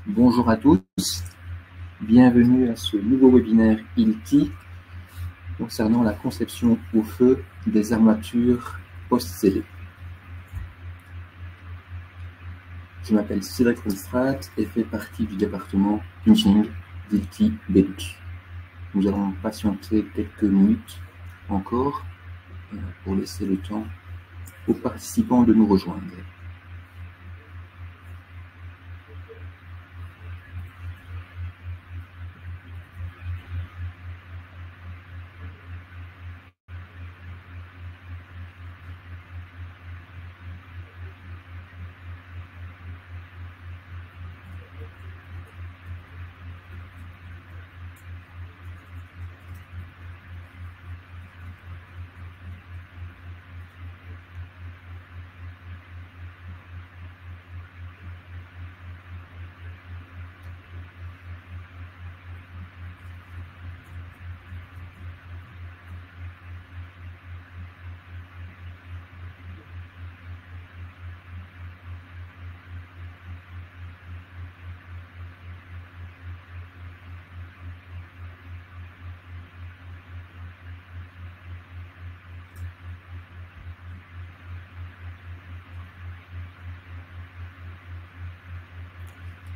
Bonjour à tous, bienvenue à ce nouveau webinaire ILTI concernant la conception au feu des armatures post-scellées. Je m'appelle Cédric Roelstraat et fais partie du département Engineering d'ILTI Benelux. Nous allons patienter quelques minutes encore pour laisser le temps aux participants de nous rejoindre.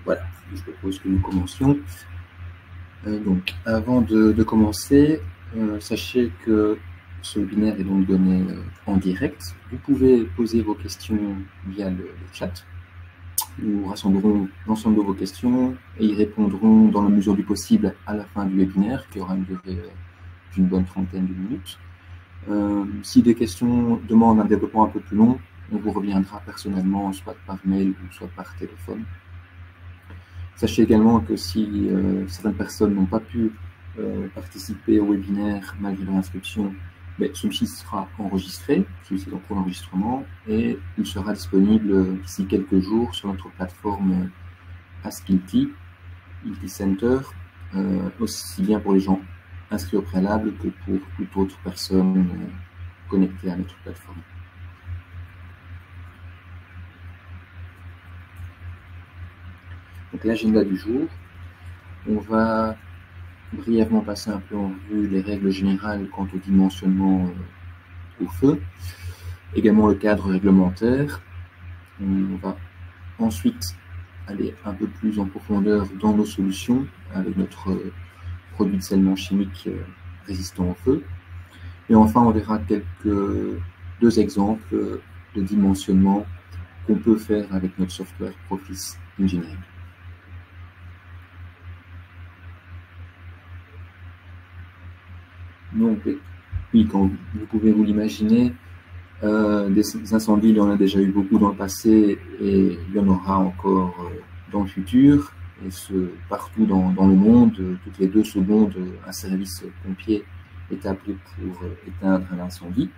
Voilà, je propose que nous commencions. Donc, avant de commencer, sachez que ce webinaire est donc donné en direct. Vous pouvez poser vos questions via le chat. Nous rassemblerons l'ensemble de vos questions et y répondrons dans la mesure du possible à la fin du webinaire, qui aura une durée d'une bonne trentaine de minutes. Si des questions demandent un développement un peu plus long, on vous reviendra personnellement, soit par mail ou soit par téléphone. Sachez également que si certaines personnes n'ont pas pu participer au webinaire malgré leur inscription, celui-ci sera enregistré, celui-ci est en cours d'enregistrement, et il sera disponible d'ici quelques jours sur notre plateforme AskILTI, ILTI Center, aussi bien pour les gens inscrits au préalable que pour toute autre personne connectée à notre plateforme. Donc l'agenda du jour, on va brièvement passer un peu en revue les règles générales quant au dimensionnement au feu, également le cadre réglementaire. On va ensuite aller un peu plus en profondeur dans nos solutions avec notre produit de scellement chimique résistant au feu. Et enfin, on verra deux exemples de dimensionnement qu'on peut faire avec notre software Profis Engineering. Donc, oui, comme vous pouvez vous l'imaginer, des incendies, il y en a déjà eu beaucoup dans le passé et il y en aura encore dans le futur. Et partout dans le monde, toutes les 2 secondes, un service pompier est appelé pour éteindre un incendie.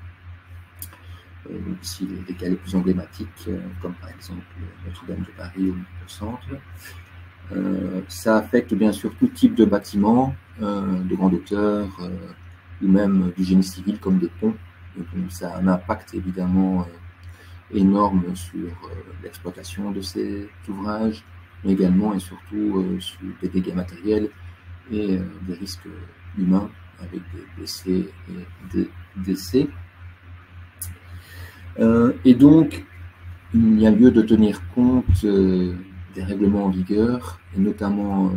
Ici, les cas les plus emblématiques, comme par exemple Notre-Dame de Paris ou le centre. Ça affecte bien sûr tout type de bâtiments, de grande hauteur, ou même du génie civil comme des ponts. Donc, ça a un impact évidemment énorme sur l'exploitation de ces ouvrages, mais également et surtout sur des dégâts matériels et des risques humains avec des blessés et des décès. Et donc, il y a lieu de tenir compte des règlements en vigueur, et notamment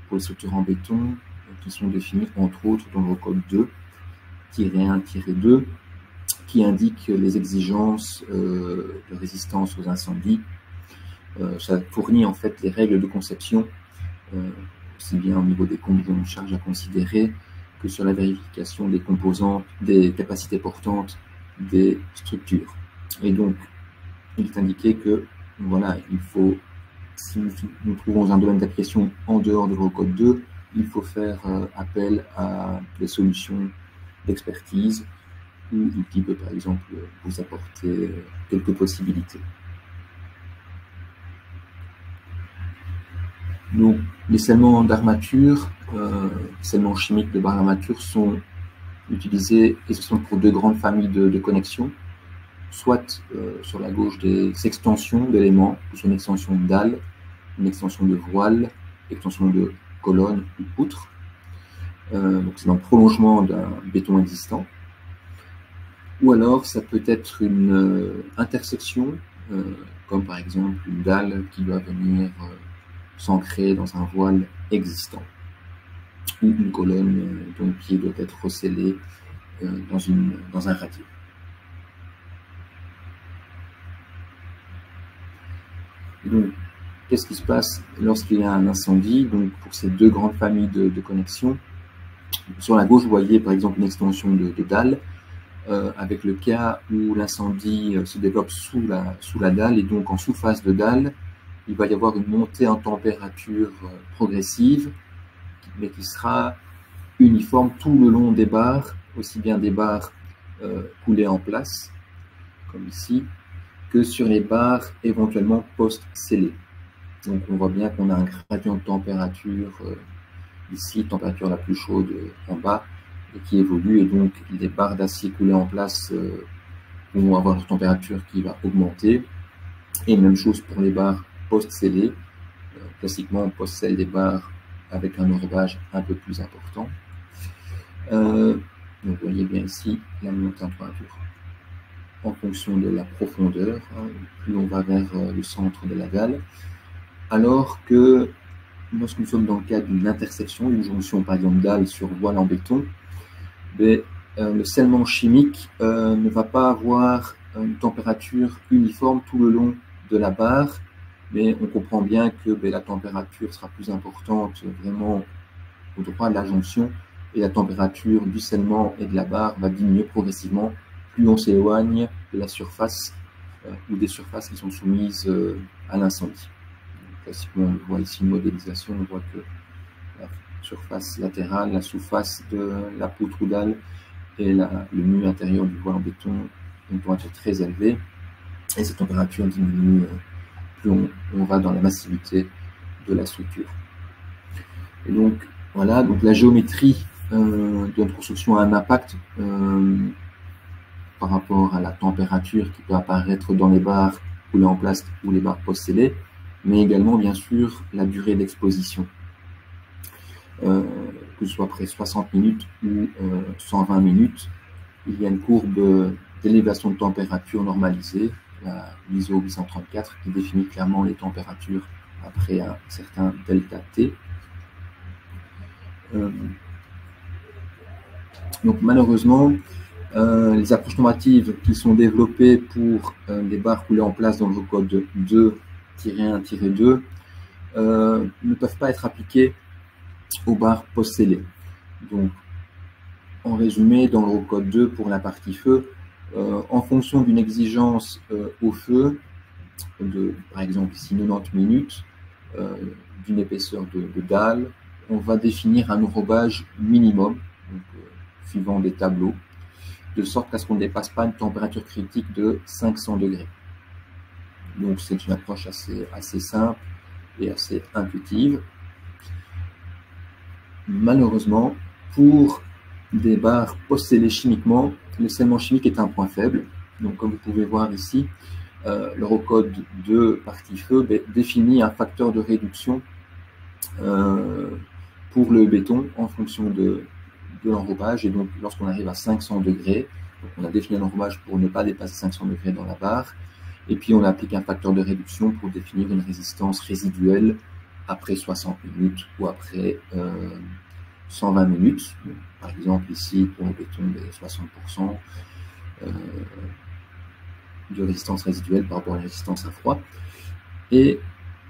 pour les structures en béton, qui sont définis entre autres dans le code 2-1-2, qui indique les exigences de résistance aux incendies. Ça fournit en fait les règles de conception, aussi bien au niveau des combinaisons de charges à considérer que sur la vérification des composantes, des capacités portantes des structures. Et donc, il est indiqué que, voilà, il faut, si nous trouvons un domaine d'application en dehors de l'Eurocode 2, il faut faire appel à des solutions d'expertise où ILTI peut par exemple vous apporter quelques possibilités. Donc, les scellements d'armature, scellements chimiques de barres d'armature sont utilisés essentiellement pour 2 grandes familles de connexions, soit sur la gauche des extensions d'éléments, que ce soit une extension de dalle une extension de voile, extension de colonne ou poutre. Donc c'est dans le prolongement d'un béton existant. Ou alors ça peut être une intersection, comme par exemple une dalle qui doit venir s'ancrer dans un voile existant, ou une colonne dont le pied doit être recellé dans un radier. Et donc, qu'est-ce qui se passe lorsqu'il y a un incendie? Donc, pour ces deux grandes familles de connexions, sur la gauche, vous voyez par exemple une extension de dalle, avec le cas où l'incendie se développe sous la dalle, et donc en sous-face de dalle, il va y avoir une montée en température progressive, mais qui sera uniforme tout le long des barres, aussi bien des barres coulées en place, comme ici, que sur les barres éventuellement post-scellées. Donc on voit bien qu'on a un gradient de température ici, température la plus chaude en bas, et qui évolue, et donc les barres d'acier coulées en place vont avoir leur température qui va augmenter. Et même chose pour les barres post-scellées. Classiquement, on post-scelle des barres avec un enrobage un peu plus important. Donc vous voyez bien ici la montée en température en fonction de la profondeur, plus on va vers le centre de la dalle, alors que lorsque nous sommes dans le cas d'une intersection, d'une jonction par exemple dalle sur voile en béton, le scellement chimique ne va pas avoir une température uniforme tout le long de la barre, mais on comprend bien que la température sera plus importante vraiment au droit de la jonction, et la température du scellement et de la barre va diminuer progressivement plus on s'éloigne de la surface ou des surfaces qui sont soumises à l'incendie. Classiquement, on voit ici une modélisation, on voit que la surface latérale, la sous-face de la poutre ou dalle et le mur intérieur du voile en béton ont une température très élevée, et cette température diminue plus on va dans la massivité de la structure. Et donc voilà, donc la géométrie de notre construction a un impact par rapport à la température qui peut apparaître dans les barres coulées en place ou les barres post-scellées, mais également bien sûr la durée d'exposition, que ce soit après 60 minutes ou 120 minutes. Il y a une courbe d'élévation de température normalisée, l'ISO 834, qui définit clairement les températures après un certain delta T. Donc malheureusement, les approches normatives qui sont développées pour des barres coulées en place dans le code 2-1-2 ne peuvent pas être appliquées aux barres post-scellées. Donc, en résumé, dans le code 2 pour la partie feu, en fonction d'une exigence au feu, de par exemple ici 90 minutes, d'une épaisseur de dalle, on va définir un enrobage minimum, donc, suivant des tableaux, de sorte à ce qu'on ne dépasse pas une température critique de 500 degrés. Donc c'est une approche assez simple et assez intuitive. Malheureusement, pour des barres post-scellées chimiquement, le scellement chimique est un point faible. Donc comme vous pouvez voir ici, l'Eurocode 2 partie feu définit un facteur de réduction pour le béton en fonction de l'enrobage. Et donc lorsqu'on arrive à 500 degrés, donc on a défini un enrobage pour ne pas dépasser 500 degrés dans la barre, et puis on applique un facteur de réduction pour définir une résistance résiduelle après 60 minutes ou après 120 minutes. Donc, par exemple ici pour le béton, 60% de résistance résiduelle par rapport à la résistance à froid. Et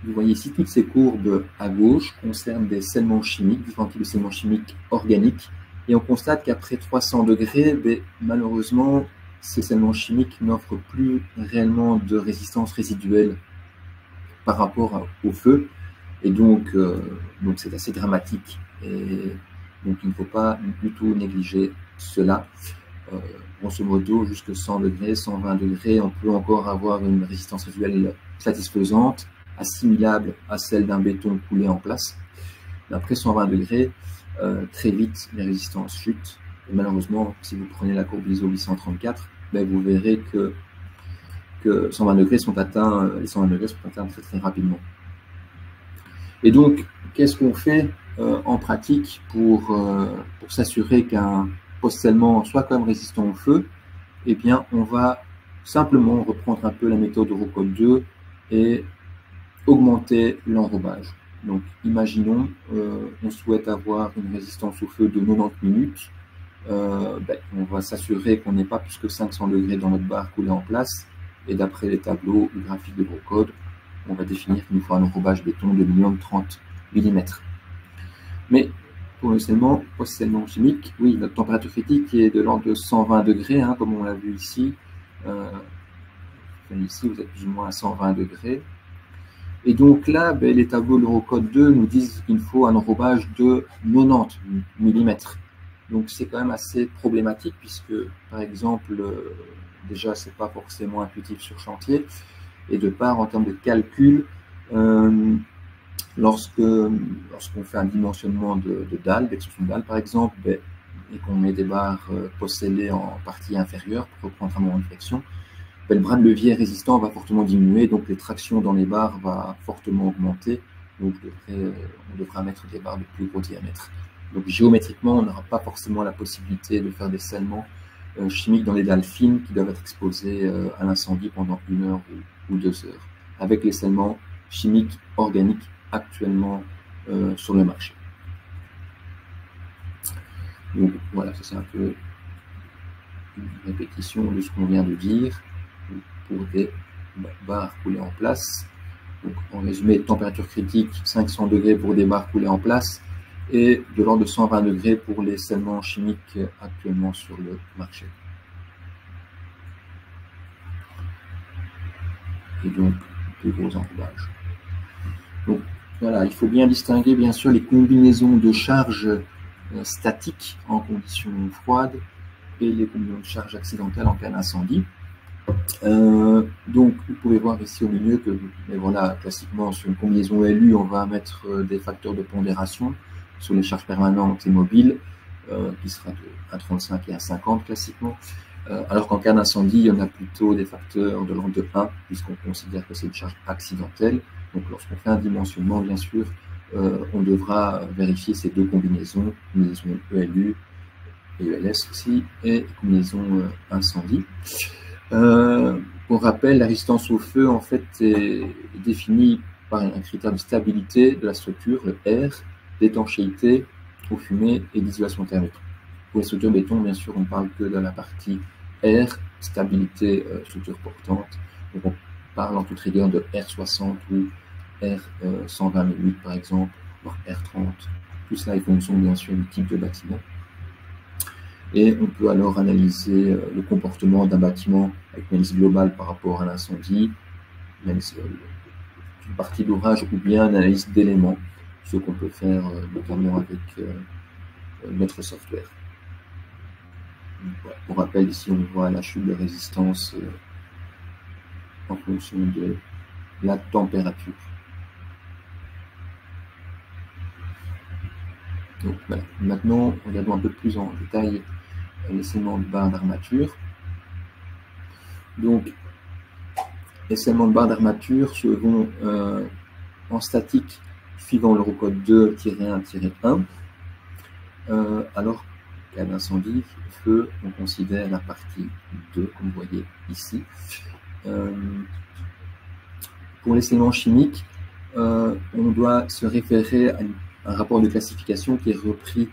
vous voyez ici toutes ces courbes à gauche concernent des scellements chimiques, différents types de scellements chimiques organiques. Et on constate qu'après 300 degrés, malheureusement, ces scellements chimiques n'offrent plus réellement de résistance résiduelle par rapport au feu. Et donc c'est assez dramatique. Et donc il ne faut pas du tout négliger cela. Grosso modo, jusqu'à 100 degrés, 120 degrés, on peut encore avoir une résistance résiduelle satisfaisante, assimilable à celle d'un béton coulé en place. Mais après 120 degrés, très vite, les résistances chutent. Et malheureusement, si vous prenez la courbe ISO 834, vous verrez que 120 degrés sont atteints, les 120 degrés sont atteints très très rapidement. Et donc, qu'est-ce qu'on fait en pratique pour s'assurer qu'un post-scellement soit quand même résistant au feu? Eh bien, on va simplement reprendre un peu la méthode Eurocode 2 et augmenter l'enrobage. Donc, imaginons, on souhaite avoir une résistance au feu de 90 minutes. On va s'assurer qu'on n'ait pas plus que 500 degrés dans notre barre coulée en place. Et d'après les tableaux ou graphiques de Eurocode, on va définir qu'il nous faut un enrobage béton de minimum 30 mm. Mais pour le post-scellement chimique, oui, notre température critique est de l'ordre de 120 degrés, hein, comme on l'a vu ici. Ici, vous êtes plus ou moins à 120 degrés. Et donc là, les tableaux de l'Eurocode 2 nous disent qu'il faut un enrobage de 90 mm. Donc c'est quand même assez problématique puisque, par exemple, déjà, ce n'est pas forcément intuitif sur chantier. Et de part, en termes de calcul, lorsqu'on fait un dimensionnement de dalles, d'extrusion de dalles par exemple, et qu'on met des barres post-scellées en partie inférieure pour reprendre un moment de flexion, le bras de levier résistant va fortement diminuer, donc les tractions dans les barres va fortement augmenter. Donc on devra mettre des barres de plus gros diamètre. Donc géométriquement, on n'aura pas forcément la possibilité de faire des scellements chimiques dans les dalles fines qui doivent être exposées à l'incendie pendant 1 heure ou 2 heures, avec les scellements chimiques organiques actuellement sur le marché. Donc voilà, ça c'est un peu une répétition de ce qu'on vient de dire pour des barres coulées en place. Donc en résumé, température critique 500 degrés pour des barres coulées en place et de l'ordre de 120 degrés pour les scellements chimiques actuellement sur le marché. Et donc, de gros enrobages. Donc voilà, il faut bien distinguer bien sûr les combinaisons de charges statiques en conditions froides et les combinaisons de charges accidentelles en cas d'incendie. Donc vous pouvez voir ici au milieu que, mais voilà, classiquement sur une combinaison LU, on va mettre des facteurs de pondération sur les charges permanentes et mobiles, qui sera de 1,35 et 1,50 classiquement. Alors qu'en cas d'incendie, il y en a plutôt des facteurs de l'ordre de 1, puisqu'on considère que c'est une charge accidentelle. Donc lorsqu'on fait un dimensionnement, bien sûr, on devra vérifier ces deux combinaisons, combinaison ELU et ELS aussi, et combinaison incendie. Pour rappel, la résistance au feu en fait est définie par un critère de stabilité de la structure, le R, d'étanchéité aux fumées et d'isolation thermique. Pour les structures béton, bien sûr, on ne parle que de la partie R, stabilité structure portante. Donc on parle en toute rigueur de R60 ou R120 par exemple, voire R30. Tout cela est fonction bien sûr du type de bâtiment. Et on peut alors analyser le comportement d'un bâtiment avec une analyse globale par rapport à l'incendie, une partie d'ouvrage ou bien une analyse d'éléments, ce qu'on peut faire notamment avec notre software. Voilà. Pour rappel, ici on voit la chute de résistance en fonction de la température. Donc, voilà. Maintenant, regardons un peu plus en détail les scellements de barres d'armature. Donc, les scellements de barres d'armature se vont en statique suivant l'Eurocode 2-1-1, alors qu'à l'incendie, feu, on considère la partie 2, comme vous voyez ici. Pour les scellements chimiques, on doit se référer à un rapport de classification qui est repris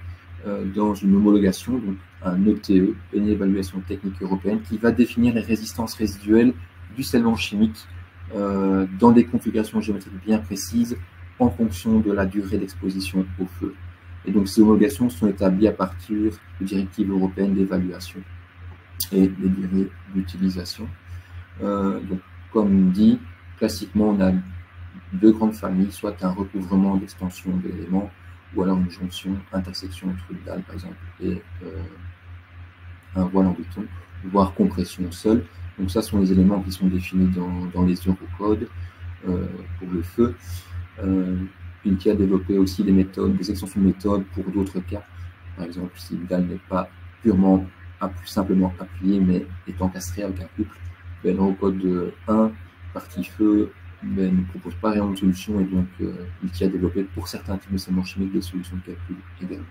dans une homologation, donc un ETE, une évaluation technique européenne, qui va définir les résistances résiduelles du scellement chimique dans des configurations géométriques bien précises en fonction de la durée d'exposition au feu. Et donc ces homologations sont établies à partir de directives européennes d'évaluation et des durées d'utilisation. Donc comme dit, classiquement on a deux grandes familles, soit un recouvrement d'extension d'éléments, ou alors une jonction, intersection entre une dalle par exemple et un voile en béton, voire compression au sol. Donc ça sont les éléments qui sont définis dans les Eurocodes pour le feu. Inti a développé aussi des méthodes, des extensions de méthodes pour d'autres cas. Par exemple, si une dalle n'est pas purement simplement appuyée, mais est encastrée avec un couple, l'Eurocode 1, partie feu, ne propose pas réellement de solution et donc il a développé pour certains types de seulement chimiques des solutions de calcul également.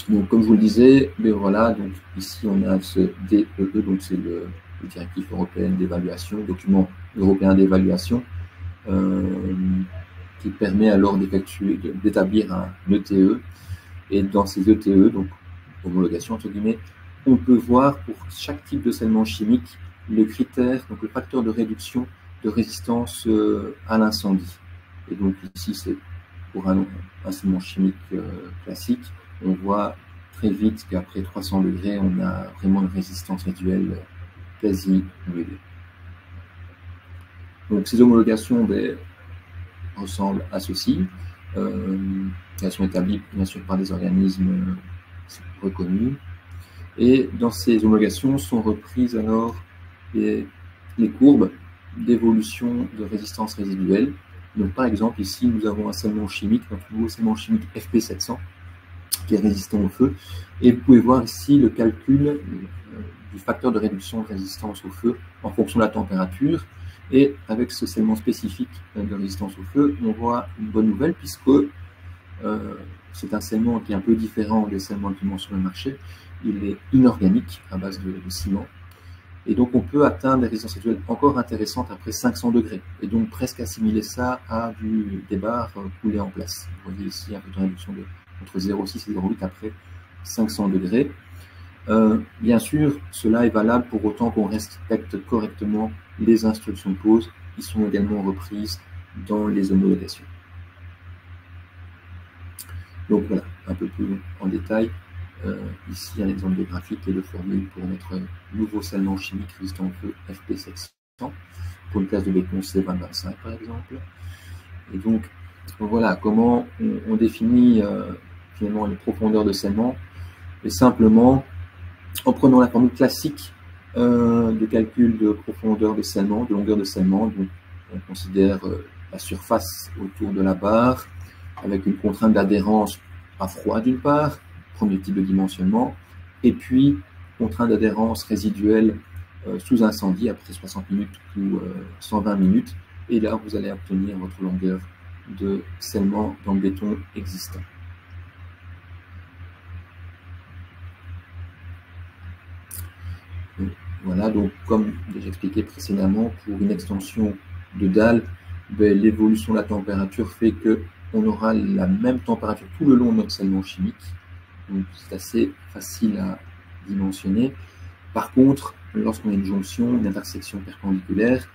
Donc, comme je vous le disais, voilà, donc ici on a ce DEE, donc c'est le directive européenne d'évaluation, document européen d'évaluation, qui permet alors d'établir un ETE. Et dans ces ETE, donc homologation entre guillemets, on peut voir pour chaque type de scellement chimique le critère, donc le facteur de réduction de résistance à l'incendie. Et donc ici, c'est pour un scellement chimique classique, on voit très vite qu'après 300 degrés, on a vraiment une résistance résiduelle quasi nulle. Donc ces homologations ressemblent à ceci. Elles sont établies bien sûr par des organismes reconnus. Et dans ces homologations sont reprises alors les courbes d'évolution de résistance résiduelle. Donc par exemple ici nous avons un scellement chimique, notre nouveau scellement chimique FP700 qui est résistant au feu. Et vous pouvez voir ici le calcul du facteur de réduction de résistance au feu en fonction de la température. Et avec ce scellement spécifique de résistance au feu, on voit une bonne nouvelle puisque c'est un scellement qui est un peu différent des scellements actuellement sur le marché. Il est inorganique à base de ciment. Et donc on peut atteindre des résistances résiduelles encore intéressantes après 500 degrés. Et donc presque assimiler ça à des barres coulées en place. Vous voyez ici un peu de réduction entre 0,6 et 0,8 après 500 degrés. Bien sûr, cela est valable pour autant qu'on respecte correctement les instructions de pose qui sont également reprises dans les homologations. Donc voilà, un peu plus en détail. Ici, un exemple de graphique et de formule pour notre nouveau scellement chimique résistant au feu FP700 pour une classe de béton C2025 par exemple. Et donc, voilà comment on définit finalement les profondeurs de scellement. Et simplement, en prenant la formule classique de calcul de profondeur de scellement, de longueur de scellement, donc on considère la surface autour de la barre avec une contrainte d'adhérence à froid d'une part, premier type de dimensionnement, et puis contrainte d'adhérence résiduelle sous incendie après 60 minutes ou 120 minutes, et là vous allez obtenir votre longueur de scellement dans le béton existant. Voilà, donc comme déjà expliqué précédemment, pour une extension de dalle, l'évolution de la température fait qu'on aura la même température tout le long de notre scellement chimique. Donc c'est assez facile à dimensionner. Par contre, lorsqu'on a une jonction, une intersection perpendiculaire,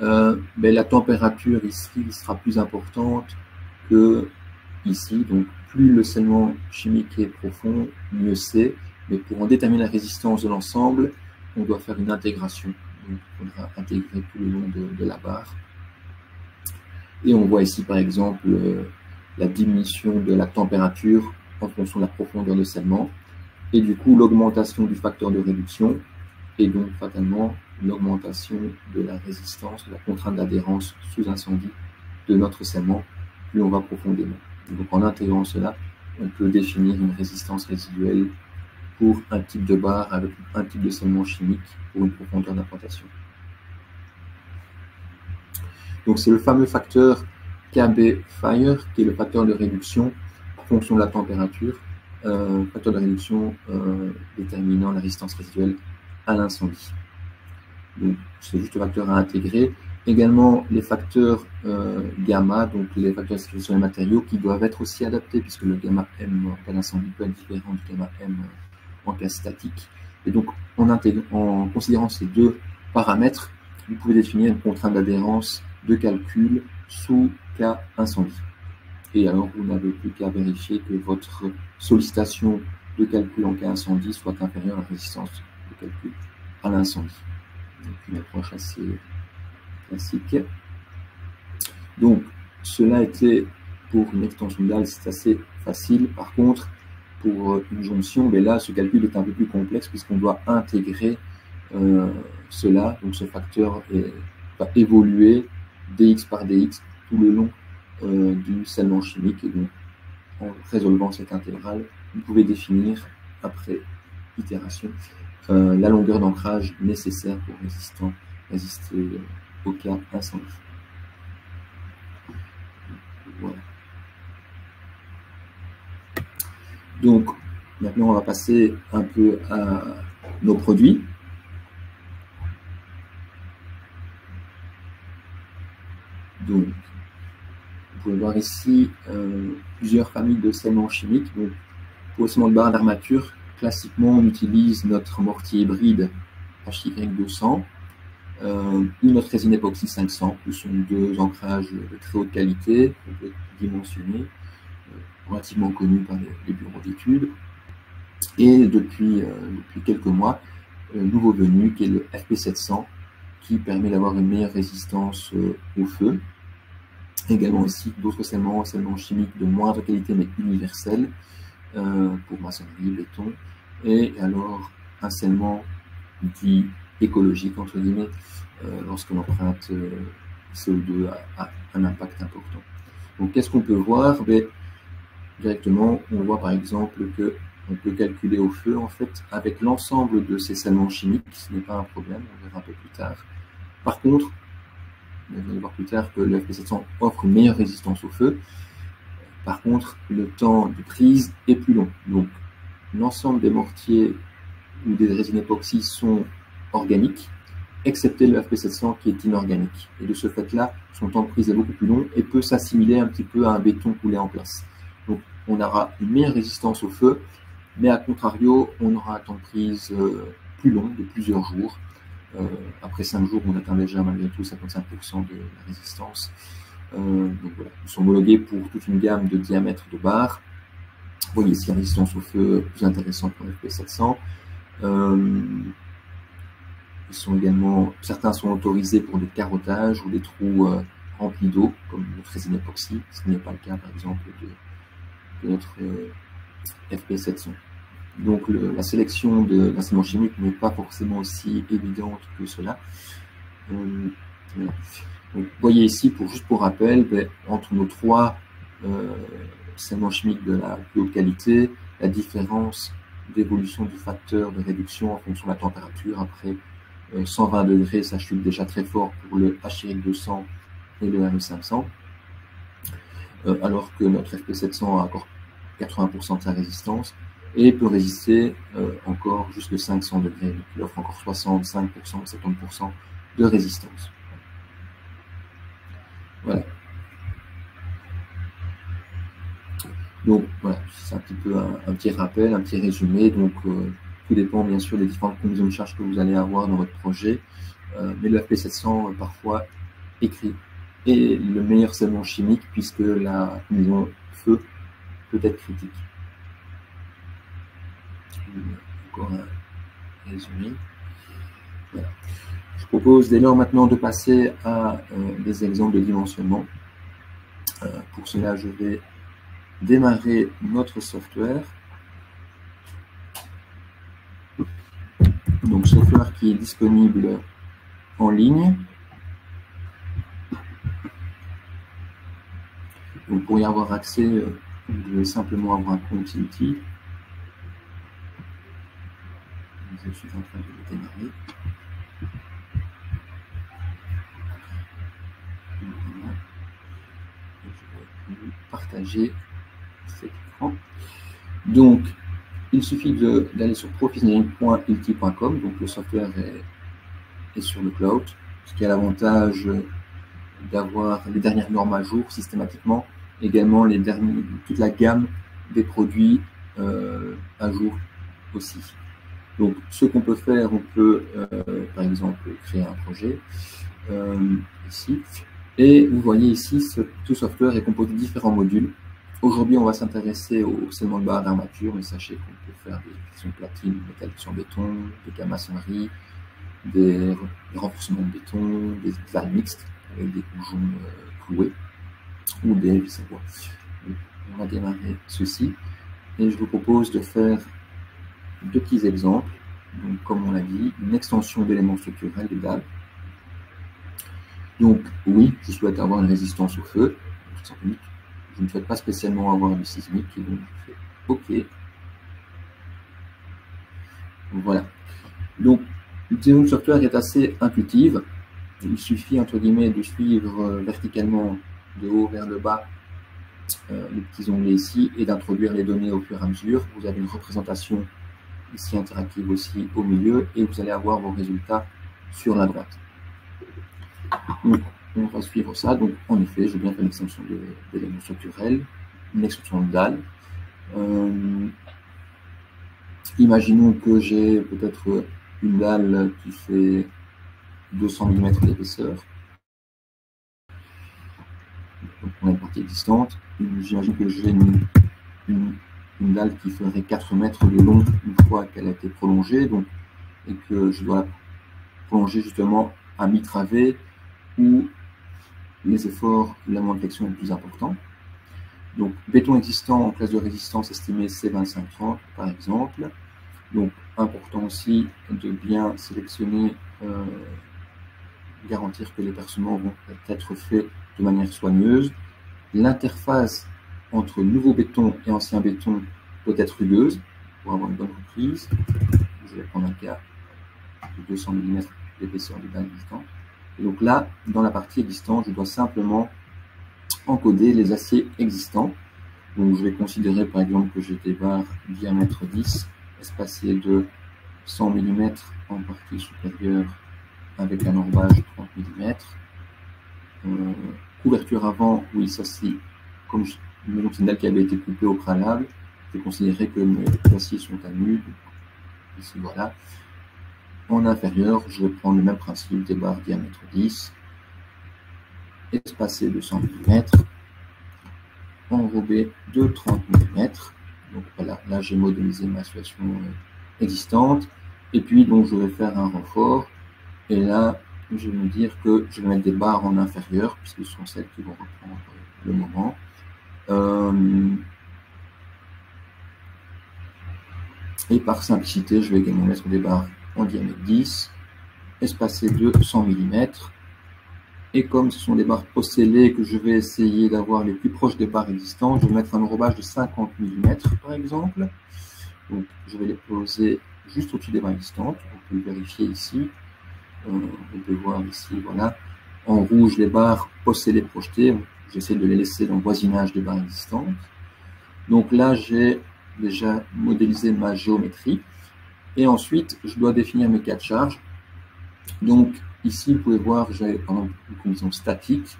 la température ici sera plus importante que ici. Donc plus le scellement chimique est profond, mieux c'est. Mais pour en déterminer la résistance de l'ensemble, on doit faire une intégration. Donc, il faudra intégrer tout le long de la barre. Et on voit ici, par exemple, la diminution de la température en fonction de la profondeur de scellement. Et du coup, l'augmentation du facteur de réduction. Et donc, fatalement, l'augmentation de la résistance, de la contrainte d'adhérence sous incendie de notre scellement, plus on va profondément. Donc, en intégrant cela, on peut définir une résistance résiduelle pour un type de barre avec un type de scellement chimique pour une profondeur d'implantation. Donc c'est le fameux facteur KB Fire qui est le facteur de réduction en fonction de la température, facteur de réduction déterminant la résistance résiduelle à l'incendie. Donc c'est juste le facteur à intégrer. Également les facteurs gamma, donc les facteurs de sécurité sur les matériaux qui doivent être aussi adaptés puisque le gamma M en cas d'incendie peut être différent du gamma M en cas statique. Et donc, en considérant ces deux paramètres, vous pouvez définir une contrainte d'adhérence de calcul sous cas incendie. Et alors, vous n'avez plus qu'à vérifier que votre sollicitation de calcul en cas incendie soit inférieure à la résistance de calcul à l'incendie. Donc, une approche assez classique. Donc, cela était pour une extension de dalle, c'est assez facile. Par contre, pour une jonction, mais là, ce calcul est un peu plus complexe puisqu'on doit intégrer cela. Donc, ce facteur va évoluer dx par dx tout le long du scellement chimique. Et donc, en résolvant cette intégrale, vous pouvez définir, après itération, la longueur d'ancrage nécessaire pour résistant résister au cas incendie. Voilà. Donc, maintenant, on va passer un peu à nos produits. Donc, vous pouvez voir ici plusieurs familles de scellement chimiques. Donc, pour le scellement de barre d'armature, classiquement, on utilise notre mortier hybride HY200 ou notre résine époxy 500, qui sont deux ancrages de très haute qualité, qu'on peut dimensionner, relativement connus par les bureaux d'études. Et depuis quelques mois, nouveau venu qui est le FP700, qui permet d'avoir une meilleure résistance au feu. Également aussi d'autres scellements chimiques de moindre qualité mais universels pour maçonnerie, béton. Et alors un scellement dit écologique, entre guillemets, lorsque l'empreinte CO2 a un impact important. Donc qu'est-ce qu'on peut voir? Directement, on voit par exemple que on peut calculer au feu, en fait, avec l'ensemble de ces scellements chimiques, ce n'est pas un problème, on verra un peu plus tard. Par contre, vous allez voir plus tard que le FP700 offre une meilleure résistance au feu. Par contre, le temps de prise est plus long. Donc, l'ensemble des mortiers ou des résines époxy sont organiques, excepté le FP700 qui est inorganique. Et de ce fait-là, son temps de prise est beaucoup plus long et peut s'assimiler un petit peu à un béton coulé en place. Donc, on aura une meilleure résistance au feu, mais à contrario, on aura un temps de prise plus long, de plusieurs jours. Après 5 jours, on atteint déjà malgré tout 55% de la résistance. Donc voilà, ils sont homologués pour toute une gamme de diamètres de barres. Vous voyez ici la résistance au feu plus intéressante pour le FP700. Certains sont autorisés pour des carottages ou des trous remplis d'eau, comme notre résine époxy, ce qui n'est pas le cas par exemple de notre FP700. Donc la sélection d'un scellement chimique n'est pas forcément aussi évidente que cela. Voilà. Donc, vous voyez ici, juste pour rappel, entre nos trois scellements chimiques de la plus haute qualité, la différence d'évolution du facteur de réduction en fonction de la température. Après 120 degrés, ça chute déjà très fort pour le HY200 et le RE500, alors que notre FP700 a encore 80% de sa résistance et peut résister encore jusqu'à 500 degrés. Donc, il offre encore 65%, 70% de résistance. Voilà. Donc voilà, c'est un petit peu un petit rappel, un petit résumé. Donc tout dépend bien sûr des différentes conditions de charge que vous allez avoir dans votre projet. Mais le FP700 parfois écrit est le meilleur scellement chimique puisque la combinaison feu peut être critique. Encore un résumé. Voilà. Je propose dès lors maintenant de passer à des exemples de dimensionnement. Pour cela, je vais démarrer notre software. Donc, software qui est disponible en ligne. Donc, pour y avoir accès, vous devez simplement avoir un compte Unity. Je suis en train de le démarrer. Je vais partager cet écran. Donc, il suffit d'aller sur profiengineering.ilti.com. Donc, le software est sur le cloud, ce qui a l'avantage d'avoir les dernières normes à jour systématiquement, également toute la gamme des produits à jour aussi. Donc, ce qu'on peut faire, on peut par exemple créer un projet ici. Et vous voyez ici, tout software est composé de différents modules. Aujourd'hui, on va s'intéresser au scellement de barre d'armature, mais sachez qu'on peut faire des fixations de platine, métallisation béton, des cas maçonnerie, des renforcements de béton, des dalles mixtes avec des bourgeons cloués ou des vis à bois. On va démarrer ceci et je vous propose de faire deux petits exemples. Donc, comme on l'a dit, une extension d'éléments structurels des dalles. Donc, oui, je souhaite avoir une résistance au feu. Je ne souhaite pas spécialement avoir du sismique, et donc je fais OK. Voilà. Donc, l'utilisation du software est assez intuitive. il suffit, entre guillemets, de suivre verticalement de haut vers le bas les petits onglets ici et d'introduire les données au fur et à mesure. Vous avez une représentation ici interactive aussi au milieu et vous allez avoir vos résultats sur la droite. Donc, on va suivre ça. Donc, en effet, j'ai bien fait l'extension d'éléments structurels, une extension de dalle. Imaginons que j'ai peut-être une dalle qui fait 200 mm d'épaisseur. Donc, on a une partie existante. J'imagine que j'ai une dalle qui ferait 4 mètres de long une fois qu'elle a été prolongée, donc, et que je dois la prolonger justement à mi-travée où les efforts de la moindre flexion est le plus important. Donc, béton existant en classe de résistance estimée C2530 par exemple. Donc, important aussi de bien sélectionner, garantir que les percements vont être faits de manière soigneuse. L'interface entre nouveau béton et ancien béton doit être rugueuse pour avoir une bonne reprise. Je vais prendre un cas de 200 mm d'épaisseur de dalle existante. Et donc là, dans la partie existante, je dois simplement encoder les aciers existants. Donc je vais considérer par exemple que j'ai des barres diamètre 10, espacées de 100 mm en partie supérieure avec un enrobage de 30 mm. Couverture avant, oui, ça c'est comme c'est une dalle qui avait été coupée au préalable. Je vais considérer que mes aciers sont à nu. Ici, voilà. En inférieur, je vais prendre le même principe des barres diamètre 10, espacées de 100 mm, enrobées de 30 mm. Donc voilà, là j'ai modélisé ma situation existante. Et puis donc je vais faire un renfort. Et là, je vais me dire que je vais mettre des barres en inférieur, puisque ce sont celles qui vont reprendre le moment. Et par simplicité, je vais également mettre des barres en diamètre 10, espacées de 100 mm. Et comme ce sont des barres post-scellées que je vais essayer d'avoir les plus proches des barres existantes, je vais mettre un enrobage de 50 mm par exemple. Donc je vais les poser juste au-dessus des barres existantes. On peut le vérifier ici. On peut voir ici, voilà. En rouge, les barres post-scellées projetées. J'essaie de les laisser dans le voisinage des barres existantes. Donc là, j'ai déjà modélisé ma géométrie. Et ensuite, je dois définir mes cas de charge. Donc ici, vous pouvez voir, j'ai par exemple une combinaison statique,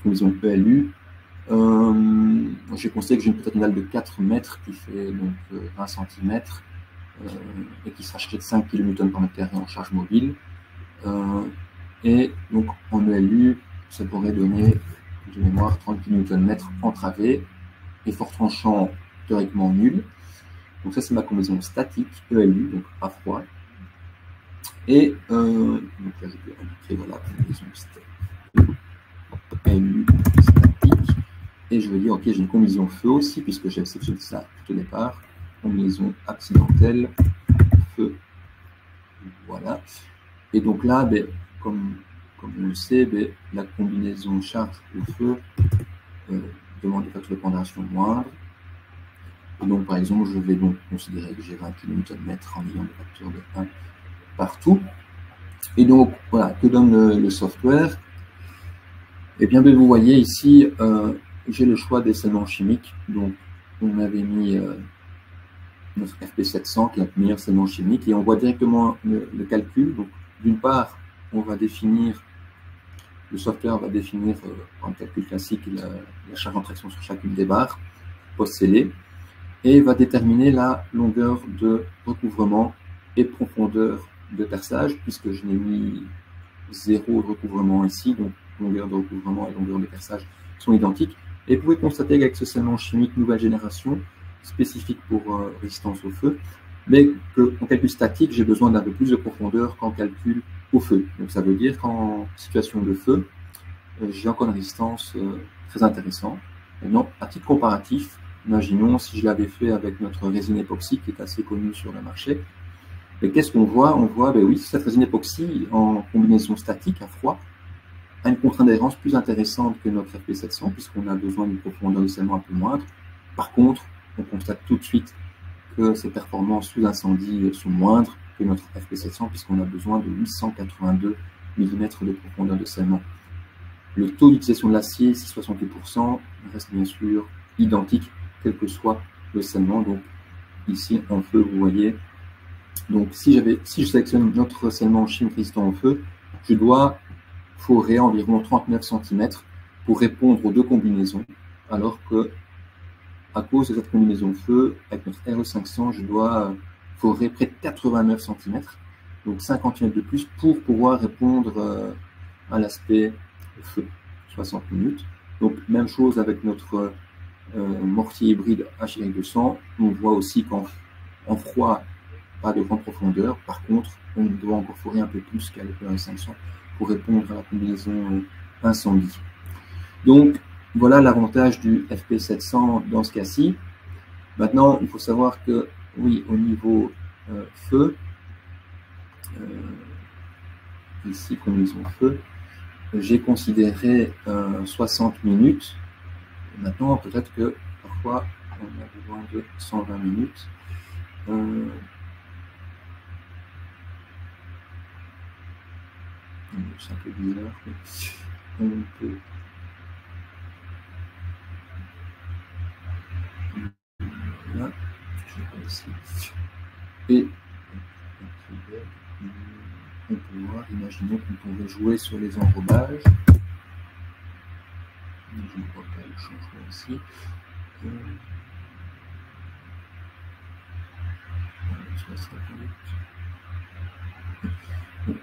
une combinaison ELU. J'ai considéré que j'ai peut-être une dalle de 4 mètres qui fait donc 20 cm et qui sera chargée de 5 kN par mètre carré en charge mobile. Et donc en ELU, ça pourrait donner de mémoire 30 kN en travée, effort tranchant théoriquement nul. Donc ça c'est ma combinaison statique, ELU, donc à froid. Et donc là je peux indiquer voilà, combinaison ELU statique. Et je vais dire ok, j'ai une combinaison feu aussi, puisque j'ai sélectionné ça tout au départ. Combinaison accidentelle, feu. Voilà. Et donc là, ben, comme on le sait, ben, la combinaison charge de feu demande des facteurs de pondération moindres. Et donc, par exemple, je vais donc considérer que j'ai 20 kN en ayant des facteurs de 1 partout. Et donc, voilà, que donne le software? Eh bien, ben, vous voyez ici, j'ai le choix des scellements chimiques. Donc, on avait mis notre FP700 qui est notre meilleur scellement chimique et on voit directement le calcul. Donc, d'une part, on va définir, le software va définir en calcul classique la charge en traction sur chacune des barres post-scellées et va déterminer la longueur de recouvrement et profondeur de perçage puisque je n'ai mis 0 de recouvrement ici, donc longueur de recouvrement et longueur de perçage sont identiques. Et vous pouvez constater qu'avec ce scellement chimique nouvelle génération, spécifique pour résistance au feu, mais qu'en calcul statique, j'ai besoin d'un peu plus de profondeur qu'en calcul au feu. Donc ça veut dire qu'en situation de feu, j'ai encore une résistance très intéressante. Maintenant, à titre comparatif, imaginons si je l'avais fait avec notre résine époxy qui est assez connue sur le marché. Et qu'est-ce qu'on voit? On voit, ben oui, cette résine époxy en combinaison statique à froid a une contre adhérence plus intéressante que notre FP700 puisqu'on a besoin d'une profondeur de scellement un peu moindre. Par contre, on constate tout de suite que ses performances sous incendie sont moindres que notre FP700 puisqu'on a besoin de 882 mm de profondeur de scellement. Le taux d'utilisation de l'acier, 68%, reste bien sûr identique, quel que soit le scellement. Donc ici, en feu, vous voyez. Donc si je sélectionne notre scellement chimique résistant au feu, je dois forer environ 39 cm pour répondre aux deux combinaisons, alors que à cause de cette combinaison feu, avec notre RE500, je dois forer près de 89 cm, donc 50 cm de plus pour pouvoir répondre à l'aspect feu, 60 minutes. Donc même chose avec notre mortier hybride HY200, on voit aussi qu'en froid, pas de grande profondeur, par contre, on doit encore forer un peu plus qu'avec le RE500 pour répondre à la combinaison incendie. Donc, voilà l'avantage du FP700 dans ce cas-ci. Maintenant, il faut savoir que, oui, au niveau feu, ici, combinaison feu, j'ai considéré 60 minutes. Maintenant, peut-être que parfois, on a besoin de 120 minutes. C'est un peu bizarre, mais on peut... Là, je vais ici. Et on peut voir, imaginons qu'on pourrait jouer sur les enrobages. Je ne vois pas le changement ici.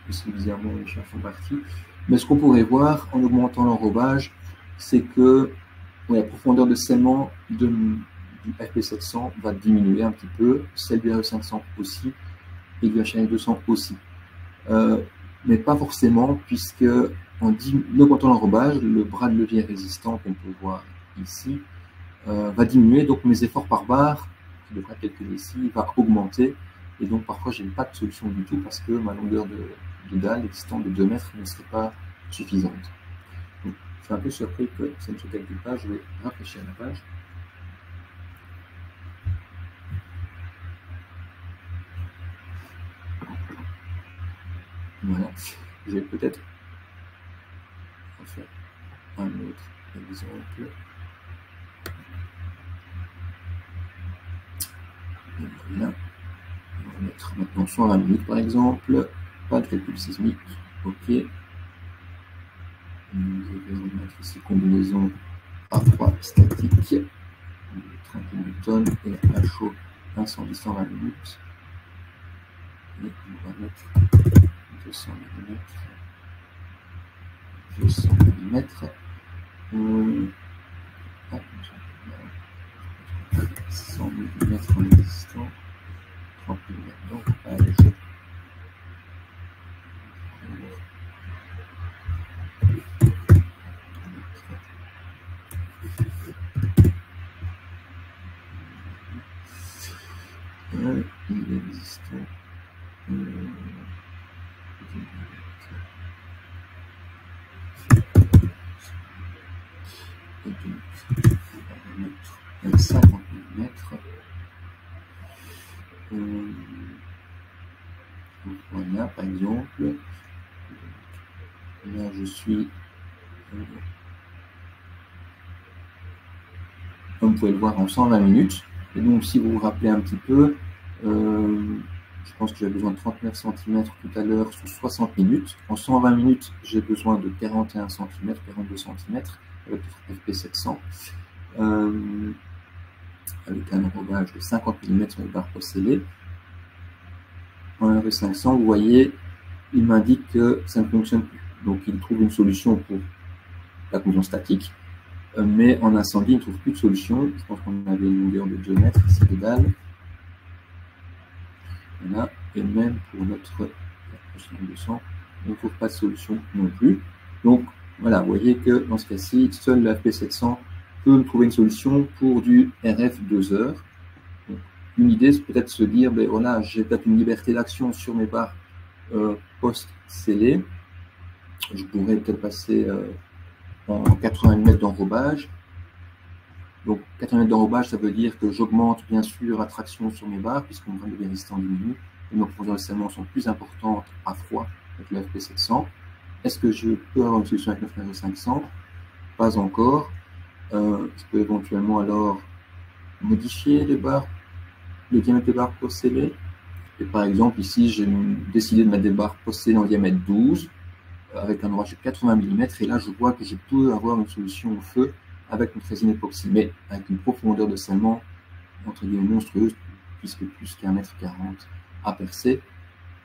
Ici, bizarrement, les chats sont partis. Mais ce qu'on pourrait voir en augmentant l'enrobage, c'est que la profondeur de scellement du FP700 va diminuer un petit peu, celle du RE500 aussi, et du HY200 aussi. Mais pas forcément, puisque en augmentant l'enrobage, le bras de levier résistant qu'on peut voir ici va diminuer, donc mes efforts par barre, qui devraient être calculés ici, va augmenter, et donc parfois je n'ai pas de solution du tout parce que ma longueur de dalle existante de 2 mètres ne serait pas suffisante. Donc, je suis un peu surpris que ça ne se calcule pas, je vais rafraîchir la page. Voilà, je vais peut-être faire un autre exemple. Et voilà. On va mettre maintenant 120 minutes par exemple, pas de calcul sismique, ok. Nous allons mettre ici combinaison à froid statique, 30 Newton et à chaud incendie 120 minutes. Et on va mettre 200 mm. 200 mm. 100 mm en résistant. 30 mm d'enrobage. Il est résistant. Et donc, on va mettre 50 mm. Voilà, par exemple, là je suis, comme vous pouvez le voir, en 120 minutes. Et donc, si vous vous rappelez un petit peu, je pense que j'avais besoin de 39 cm tout à l'heure sous 60 minutes. En 120 minutes, j'ai besoin de 41 cm, 42 cm avec le FP700. Avec un enrobage de 50 mm sur les barres scellées. En RE500, vous voyez, il m'indique que ça ne fonctionne plus. Donc, il trouve une solution pour la combinaison statique, mais en incendie, il ne trouve plus de solution. Je pense qu'on avait une longueur de 2 mètres ici de dalle. Voilà. Et même pour notre 200, on ne trouve pas de solution non plus. Donc, voilà, vous voyez que dans ce cas-ci, seul le FP700 peut me trouver une solution pour du RF 2 heures. Donc, une idée, c'est peut-être se dire, ben voilà, j'ai peut-être une liberté d'action sur mes barres post-scellées. Je pourrais peut-être passer en 80 mm d'enrobage. Donc 80 mm d'enrobage, ça veut dire que j'augmente bien sûr la traction sur mes barres, puisque mon bras de levier résistant diminue, et mes profondeurs de scellement sont plus importantes à froid avec le FP700. est-ce que je peux avoir une solution avec 9,500? Pas encore. Je peux éventuellement alors modifier les barres, le diamètre des barres post-scellées. Et par exemple, ici, j'ai décidé de mettre des barres post-scellées en diamètre 12, avec un ouvrage de 80 mm, et là, je vois que je peux avoir une solution au feu avec une résine époxy, mais avec une profondeur de scellement entre guillemets monstrueuse, puisque plus qu'1,40 m à percer.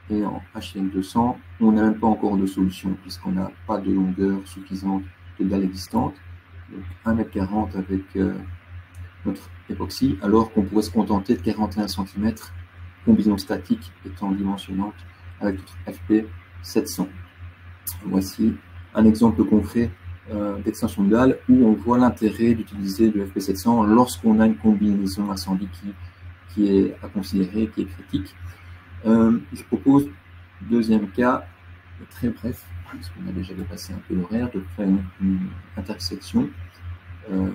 Et en HTM 200, on n'a même pas encore de solution, puisqu'on n'a pas de longueur suffisante de dalle existante. Donc 1,40 m avec notre époxy, alors qu'on pourrait se contenter de 41 cm, combinaison statique étant dimensionnante avec notre FP 700. Voici un exemple concret d'extension de dalle où on voit l'intérêt d'utiliser le FP 700 lorsqu'on a une combinaison incendie qui est à considérer, qui est critique. Je propose, deuxième cas, très bref, parce qu'on a déjà dépassé un peu l'horaire, de faire une intersection de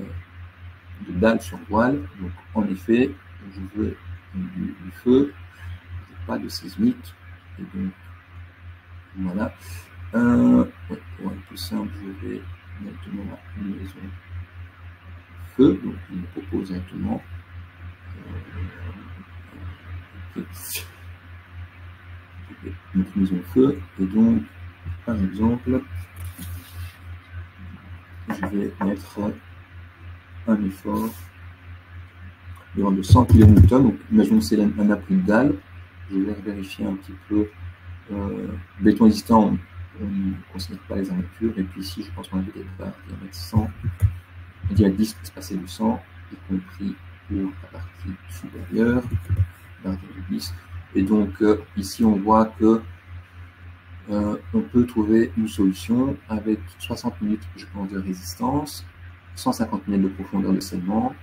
dalle sur voile. Donc, en effet, je veux du feu, pas de sismique, et donc voilà. Pour être plus simple, je vais directement la liaison feu, donc il me propose directement. Une liaison feu, et donc, par exemple, je vais mettre un effort de l'ordre de 100 kN. Donc, imaginons que c'est un appui de dalle. Je vais vérifier un petit peu. Béton existant, on ne considère pas les armatures. Et puis ici, je pense qu'on avait des barres diamètre 100, diamètre 10 espacé de 100, y compris pour la partie supérieure, barre diamètre 10. Et donc, ici, on voit que on peut trouver une solution avec 60 minutes, je pense, de résistance, 150 mètres de profondeur de scellement,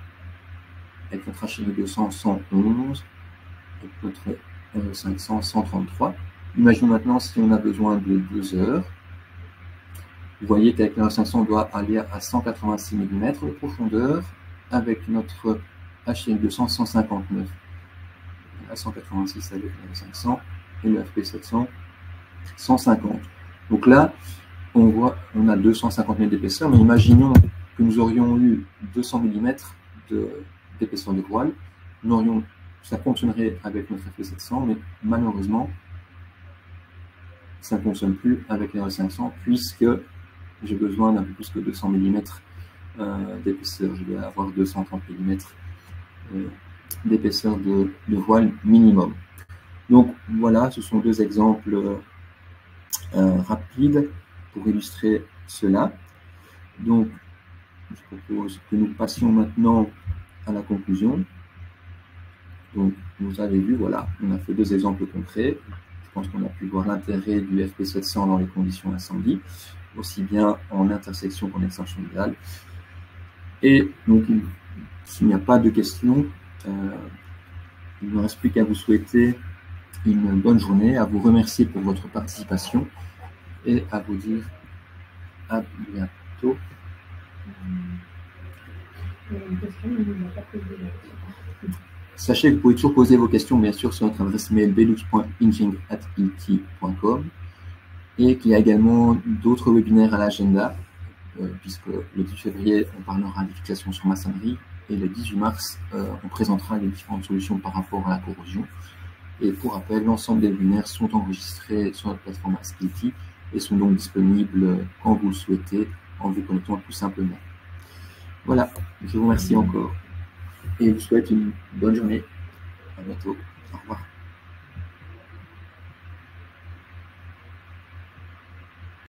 avec notre HM 200 111, et notre 500 133. Imaginons maintenant si on a besoin de 2 heures. Vous voyez qu'avec le 500, on doit aller à 186 mm de profondeur, avec notre HM 200 159. À 186 avec le 500 et le FP 700 150. Donc là, on voit, on a 250 mètres d'épaisseur, mais imaginons que nous aurions eu 200 mm d'épaisseur de voile. Ça fonctionnerait avec notre FP 700, mais malheureusement, ça ne fonctionne plus avec les R500 puisque j'ai besoin d'un peu plus que 200 mm d'épaisseur. Je vais avoir 230 mm d'épaisseur de voile minimum. Donc voilà, ce sont deux exemples rapides pour illustrer cela. Donc je propose que nous passions maintenant à la conclusion. Donc vous avez vu, voilà, on a fait deux exemples concrets. Je pense qu'on a pu voir l'intérêt du FP 700 dans les conditions incendie, aussi bien en intersection qu'en extension de dalle. Et donc, s'il n'y a pas de questions, il ne me reste plus qu'à vous souhaiter une bonne journée, à vous remercier pour votre participation et à vous dire à bientôt. Sachez que vous pouvez toujours poser vos questions, bien sûr, sur notre adresse mail belux.engine@it.com et qu'il y a également d'autres webinaires à l'agenda, puisque le 10 février, on parlera de fixation sur maçonnerie et le 18 mars, on présentera les différentes solutions par rapport à la corrosion. Et pour rappel, l'ensemble des webinaires sont enregistrés sur notre plateforme Askity et sont donc disponibles quand vous le souhaitez en vous connectant tout simplement. Voilà, je vous remercie encore et je vous souhaite une bonne journée. À bientôt. Au revoir.